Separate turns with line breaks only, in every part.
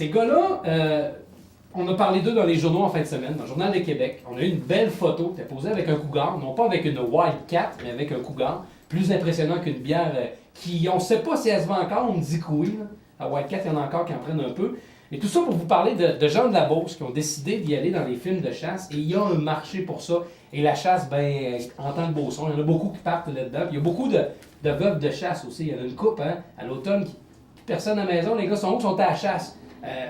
Ces gars-là, on a parlé d'eux dans les journaux en fin de semaine, dans le Journal de Québec. On a eu une belle photo, t'es posé avec un cougar, non pas avec une Wildcat, mais avec un cougar. Plus impressionnant qu'une bière qui, on ne sait pas si elle se vend encore, on me dit que oui. Là. À Wildcat, il y en a encore qui en prennent un peu. Et tout ça pour vous parler de gens de la Beauce qui ont décidé d'y aller dans les films de chasse. Et il y a un marché pour ça. Et la chasse, ben, en tant que Beauceron, il y en a beaucoup qui partent là-dedans. Puis il y a beaucoup de veuves de chasse aussi. Il y en a une couple, hein, à l'automne, personne à la maison, les gars sont où? Sont à la chasse.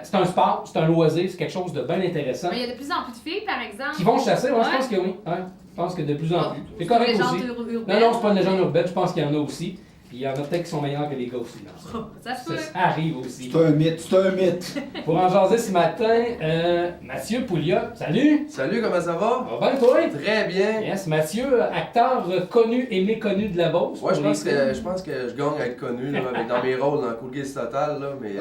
C'est un sport, c'est un loisir, c'est quelque chose de bien intéressant.
Mais il y a de plus en plus de filles, par exemple.
Qui vont chasser,
ouais.
Je pense que oui. Ouais, je pense que de plus en plus. C'est correct
une
aussi.
Urbaine.
Non, c'est pas une légende urbaine, je pense qu'il y en a aussi. Puis il y en a peut-être qui sont meilleurs que les gars aussi.
Ça se peut.
Ça arrive aussi.
C'est un mythe.
Pour en jaser ce matin, Mathieu Pouliot, salut!
Salut, comment ça va?
Ça va bien, toi?
Très bien.
Yes, Mathieu, acteur connu et méconnu de la Beauce.
Ouais, je pense que je gagne à être connu là, dans mes rôles dans Cool Gaze Total, là, mais...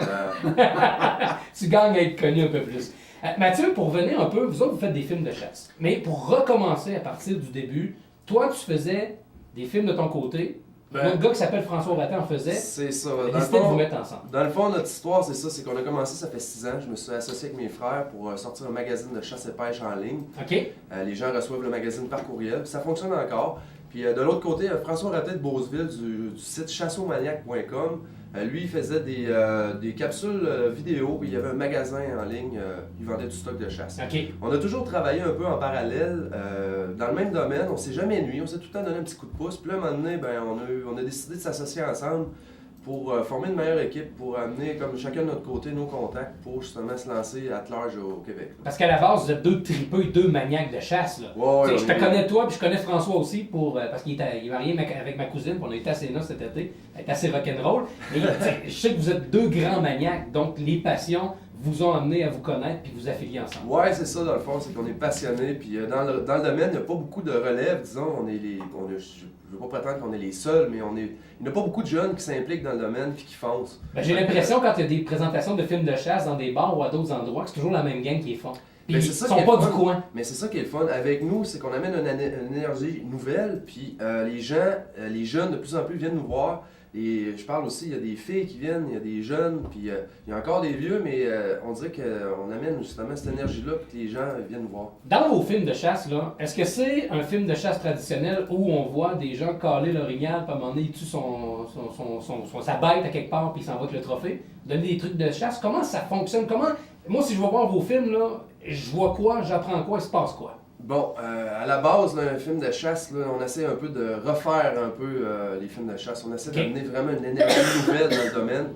Tu gagnes à être connu un peu plus. Mathieu, pour revenir un peu, vous autres, vous faites des films de chasse. Mais pour recommencer à partir du début, toi, tu faisais des films de ton côté. Un gars qui s'appelle François Ratin en faisait.
C'est ça.
Décidé de vous mettre ensemble.
Dans le fond, notre histoire, c'est ça. C'est qu'on a commencé, ça fait 6 ans. Je me suis associé avec mes frères pour sortir un magazine de chasse et pêche en ligne.
OK.
Les gens reçoivent le magazine par courriel. Puis ça fonctionne encore. Puis de l'autre côté, François Ratin de Beauceville du site chassomaniac.com. Lui, il faisait des capsules vidéo. Il y avait un magasin en ligne. Il vendait du stock de chasse.
OK.
On a toujours travaillé un peu en parallèle dans le même domaine. On s'est jamais nuit. On s'est tout le temps donné un petit coup de pouce. Puis là, à un moment donné, ben, on a décidé de s'associer ensemble pour former une meilleure équipe, pour amener comme chacun de notre côté nos contacts pour justement se lancer à large au Québec.
Parce qu'à la base, vous êtes deux tripeux, deux maniaques de chasse. Là.
Ouais,
Je te connais toi, puis je connais François aussi, parce qu'il est marié avec ma cousine, puis on a été à Sénat cet été. Elle est assez rock'n'roll. Mais je sais que vous êtes deux grands maniaques, donc les passions vous ont amené à vous connaître puis vous affilier ensemble.
Ouais, c'est ça dans le fond, c'est qu'on est passionnés. Puis dans le domaine, il n'y a pas beaucoup de relève, disons. Je ne veux pas prétendre qu'on est les seuls, mais il n'y a pas beaucoup de jeunes qui s'impliquent dans le domaine puis qui foncent.
Ben, j'ai l'impression quand il y a des présentations de films de chasse dans des bars ou à d'autres endroits, que c'est toujours la même gang qui est font. Puis ils sont pas du coin.
Mais c'est ça qui est le fun. Avec nous, c'est qu'on amène une énergie nouvelle, puis les jeunes de plus en plus viennent nous voir. Et je parle aussi, il y a des filles qui viennent, il y a des jeunes, puis il y a encore des vieux, mais on dirait qu'on amène justement cette énergie-là, puis que les gens viennent nous voir.
Dans vos films de chasse, là, est-ce que c'est un film de chasse traditionnel où on voit des gens caler l'orignal, puis à un moment donné, il tue sa bête à quelque part, puis il s'en va avec le trophée? Donner des trucs de chasse, comment ça fonctionne? Moi, si je vais voir vos films, là, je vois quoi, j'apprends quoi, il se passe quoi?
Bon, à la base, là, un film de chasse, là, on essaie un peu de refaire un peu les films de chasse. On essaie d'amener vraiment une énergie nouvelle dans le domaine.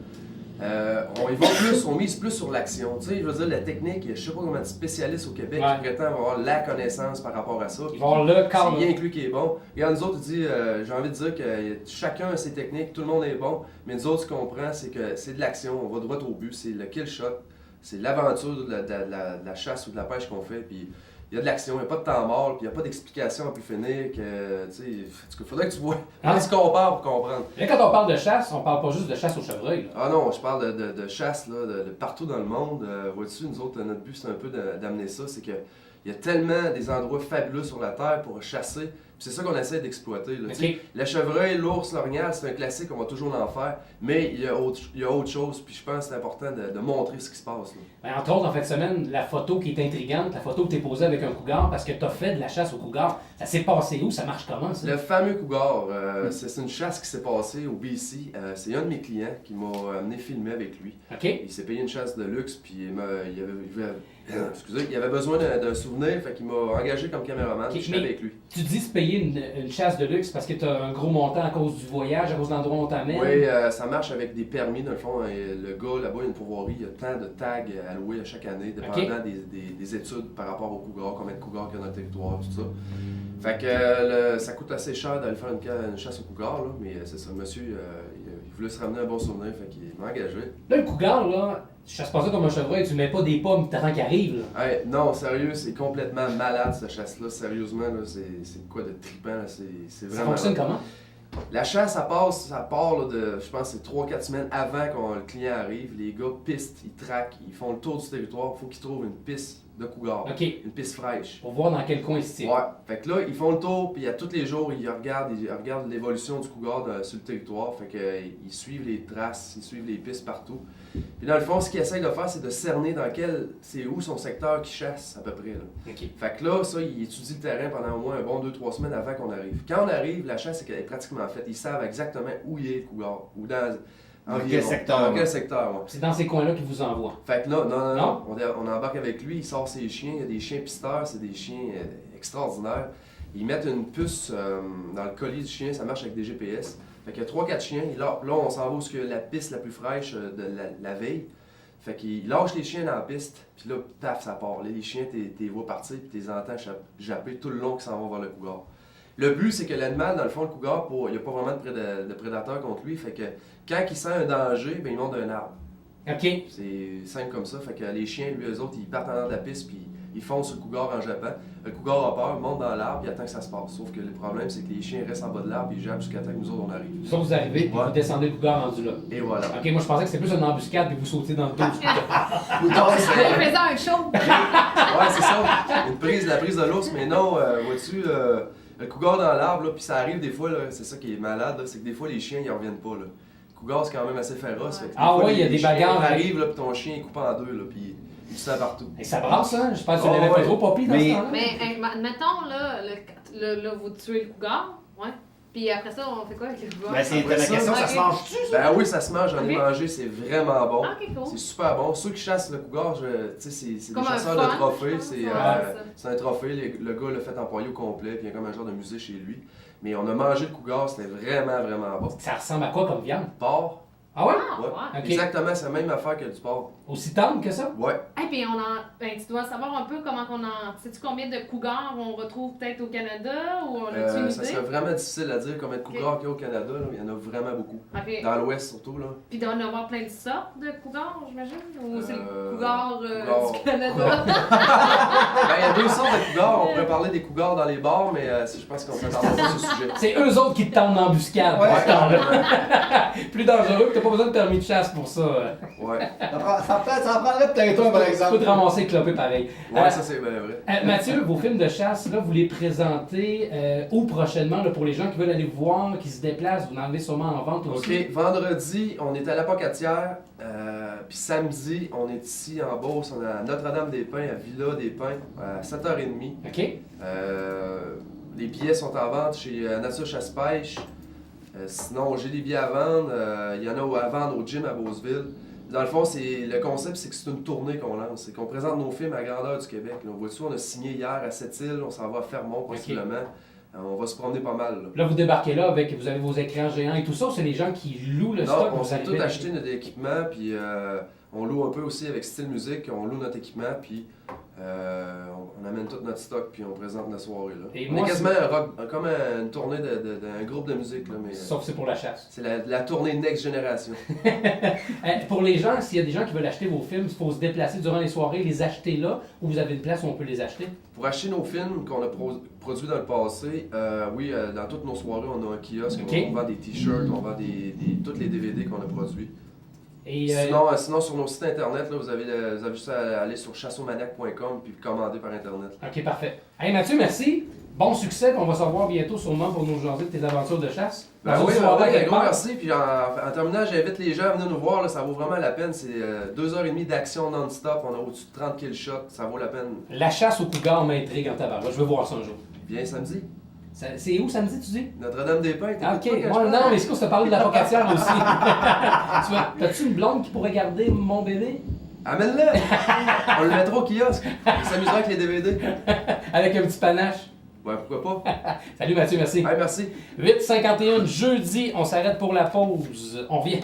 On mise plus sur l'action. Tu sais, je veux dire, la technique, je sais pas comment de spécialistes au Québec qui prétendent avoir la connaissance par rapport à ça.
Ils vont avoir le cadre.
C'est rien inclus qui est bon. Regarde, nous autres, j'ai envie de dire que chacun a ses techniques, tout le monde est bon, mais nous autres, ce qu'on prend, c'est que c'est de l'action, on va droit au but, c'est le kill shot, c'est l'aventure de la chasse ou de la pêche qu'on fait. Puis, il y a de l'action, il n'y a pas de temps mort, puis il n'y a pas d'explication à plus finir. Il faudrait que tu vois, tu compares pour comprendre.
Là, quand on parle de chasse, on parle pas juste de chasse au chevreuil. Là.
Ah non, je parle de chasse là, de partout dans le monde. Vois-tu, nous autres, notre but, c'est un peu d'amener ça. C'est qu'il y a tellement des endroits fabuleux sur la Terre pour chasser. C'est ça qu'on essaie d'exploiter.
Okay.
Le chevreuil, l'ours, l'orignal, c'est un classique, on va toujours en faire. Mais il y a autre chose, puis je pense que c'est important de montrer ce qui se passe. Là.
Ben, entre autres, en fin de semaine, la photo qui est intrigante, la photo que tu es posée avec un cougar, parce que tu as fait de la chasse au cougar. Ça s'est passé où? Ça marche comment, ça?
Le fameux cougar, c'est une chasse qui s'est passée au BC. C'est un de mes clients qui m'a amené filmer avec lui.
Okay.
Il s'est payé une chasse de luxe, puis il avait besoin d'un souvenir, fait qu'il m'a engagé comme caméraman, puis je suis avec lui.
Tu dis se payer une chasse de luxe parce que tu as un gros montant à cause du voyage, à cause de l'endroit où on t'amène?
Oui, ça marche avec des permis, dans le fond. Le gars, là-bas, il y a une pourvoirie, il y a tant de tags à louer à chaque année, dépendant des études par rapport au cougar, combien de cougars qu'il y a dans le territoire, tout ça. Fait que ça coûte assez cher d'aller faire une chasse au cougar, là, mais c'est ça, monsieur, il voulait se ramener un bon souvenir, fait qu'il m'a engagé.
Là, le cougar, là, tu chasses pas ça comme un chevreuil, tu mets pas des pommes, t'attends qu'il arrive, là.
Hey, non, sérieux, c'est complètement malade, cette chasse-là, sérieusement, là, c'est quoi de trippant, là, c'est vraiment...
Ça fonctionne comment?
La chasse, ça part là, de, je pense, c'est 3-4 semaines avant que le client arrive. Les gars pistent, ils traquent, ils font le tour du territoire. Il faut qu'ils trouvent une piste de cougar.
OK.
Une piste fraîche.
Pour voir dans quel coin il se tire.
Ouais. Fait que là, ils font le tour, puis à tous les jours, ils regardent l'évolution du cougar sur le territoire. Fait que ils suivent les traces, ils suivent les pistes partout. Puis dans le fond, ce qu'ils essayent de faire, c'est de cerner c'est où son secteur qui chasse, à peu près. Là.
OK.
Fait que là, ça, ils étudient le terrain pendant au moins un bon 2-3 semaines avant qu'on arrive. Quand on arrive, la chasse est pratiquement faite. Ils savent exactement où il est le cougar, ou
Dans quel secteur,
Dans
ouais.
quel secteur, ouais.
C'est dans ces coins-là qu'il vous envoie.
Fait que là, non,
Non?
on embarque avec lui, il sort ses chiens, il y a des chiens pisteurs, c'est des chiens extraordinaires. Ils mettent une puce dans le collier du chien, ça marche avec des GPS. Fait qu'il y a 3-4 chiens, là on s'en va où c'est la piste la plus fraîche de la veille. Fait qu'il lâche les chiens dans la piste, puis là, paf, ça part. Là, les chiens, t'es vois partir, puis t'es entends japper tout le long qu'ils s'en vont vers le cougar. Le but, c'est que l'animal, dans le fond, le cougar, il n'y a pas vraiment de prédateur contre lui, fait que quand il sent un danger, ben, il monte d'un arbre.
OK.
C'est simple comme ça. Fait que les chiens, lui, eux autres, ils partent en arrière de la piste puis ils foncent sur le cougar en jappant. Le cougar a peur, monte dans l'arbre et attend que ça se passe. Sauf que le problème, c'est que les chiens restent en bas de l'arbre et ils jappent jusqu'à temps que nous autres, on arrive.
Ça, vous arrivez, puis
Ouais.
vous descendez le cougar rendu là.
Et voilà.
OK, moi, je pensais que c'était plus une embuscade, puis vous sautiez dans le dos.
Ou
Il faisait un show.
Ouais, c'est ça. La prise de l'ours, mais non, vois-tu, le cougar dans l'arbre, là, puis ça arrive des fois, là, c'est ça qui est malade, là, c'est que des fois, les chiens, ils reviennent pas, là. Le cougar, c'est quand même assez féroce. Fait que des
Ah
fois,
ouais, il y a
les
des
chiens
bagarres.
arrivent, là, puis ton chien, il coupe en deux, là, puis il se partout.
Et ça brasse, hein? Je pense que tu
Oh,
l'avais pas
ouais.
trop papy dans
Mais-
ce temps-là.
Mais admettons, là, vous tuez le cougar, ouais. Puis après ça, on fait quoi avec le cougar?
Ben, c'est
Après
la
ça,
question, ça
ok.
se mange-tu, ça?
Ben oui, ça se mange, j'en ai
Ok.
mangé, c'est vraiment bon.
Ah, ok, cool.
C'est super bon. Ceux qui chassent le cougar, tu sais, c'est des
Comme un
chasseurs
fun,
de trophées.
je pense.
C'est
Ouais, c'est ça.
c'est un trophée. Le gars l'a fait empailler au complet, puis il y a comme un genre de musée chez lui. Mais on a mangé le cougar, c'était vraiment, vraiment bon.
Ça ressemble à quoi comme viande?
Porc,
Ah ouais?
Ah,
ouais.
ouais.
Ok.
Exactement, c'est la même affaire que du porc.
Aussi tendre que ça?
Ouais.
Et puis tu dois savoir un peu comment on en. Sais-tu combien de cougars on retrouve peut-être au Canada ou on a-tu une
Ça
idée?
serait vraiment difficile à dire combien de cougars qu'il y a au Canada. Là. Il y en a vraiment beaucoup.
Ok.
Dans l'Ouest surtout. Là.
Puis il doit y en avoir plein de sortes de cougars, j'imagine? Ou c'est le
Cougar.
du Canada?
Ben, il y a 2 sortes de cougars. On pourrait parler des cougars dans les bars, mais je pense qu'on s'attendra pas sur ce sujet.
C'est eux autres qui te tendent en embuscade.
Ouais.
dans ce temps-là. Plus dangereux, t'as pas besoin de permis de chasse pour ça.
Ouais.
Ça en prendrait peut-être un, par
Tu peux
exemple.
te ramasser clopé pareil.
Ouais, ça c'est bien vrai.
Mathieu, vos films de chasse, là, vous les présentez où prochainement là, pour les gens qui veulent aller vous voir, qui se déplacent, vous en avez sûrement en vente aussi.
Ok, vendredi, on est à la Pocatière. Puis samedi, on est ici en Beauce, on est à Notre-Dame-des-Pins, à Villa-des-Pins, à 7h30.
OK?
Les billets sont en vente chez Nature Chasse-Pêche. Sinon, j'ai des billets à vendre. Il y en a à vendre au gym à Beauceville. Dans le fond, le concept, c'est que c'est une tournée qu'on lance. C'est qu'on présente nos films à la grandeur du Québec. Là, on voit on a signé hier à Sept-Îles, on s'en va à Fermont possiblement. On va se promener pas mal. Là.
Là, vous débarquez là avec, vous avez vos écrans géants et tout ça, ou c'est les gens qui louent le stock?
Non, on
vous
s'est
arrivez-
tout acheté notre équipement, puis on loue un peu aussi avec Style Musique, on loue notre équipement, puis on amène tout notre stock, puis on présente la soirée. Là.
Et
On
moi,
est quasiment un rock, comme une tournée d'un groupe de musique, là, mais
Sauf que c'est pour la chasse.
c'est la tournée Next Generation.
Pour les gens, s'il y a des gens qui veulent acheter vos films, il faut se déplacer durant les soirées, les acheter là, ou vous avez une place où on peut les acheter?
Pour acheter nos films qu'on a produits dans le passé, oui, dans toutes nos soirées, on a un kiosque,
Ok.
on vend des t-shirts, on vend tous les DVD qu'on a produits.
Et,
Sinon, sur nos sites internet, là, vous avez juste à aller sur chassomaniac.com puis commander par internet.
OK, parfait. Hey Mathieu, merci. Bon succès, puis on va se revoir bientôt sûrement pour nous jaser de tes aventures de chasse.
Ben
Dans
oui,
une soirée
un
quelque
gros
part.
merci. Puis en terminant, j'invite les gens à venir nous voir. Là, ça vaut vraiment la peine. C'est 2h30 d'action non-stop. On a au-dessus de 30 kill shots. Ça vaut la peine.
La chasse au cougar m'intrigue en tabac. Je veux voir ça un jour.
Viens samedi.
C'est où samedi, tu dis?
Notre-Dame-des-Pins.
Ah,
t'écoutes
ok.
pas quand
Moi,
je
non,
parle?
mais est-ce qu'on se parle de la focatière aussi? T'as-tu une blonde qui pourrait garder mon bébé?
Amène-le! On le mettra au kiosque. Il s'amusera avec les DVD.
Avec un petit panache.
Ouais, pourquoi pas?
Salut Mathieu, merci.
Hey, merci.
8h51, jeudi, on s'arrête pour la pause. On revient.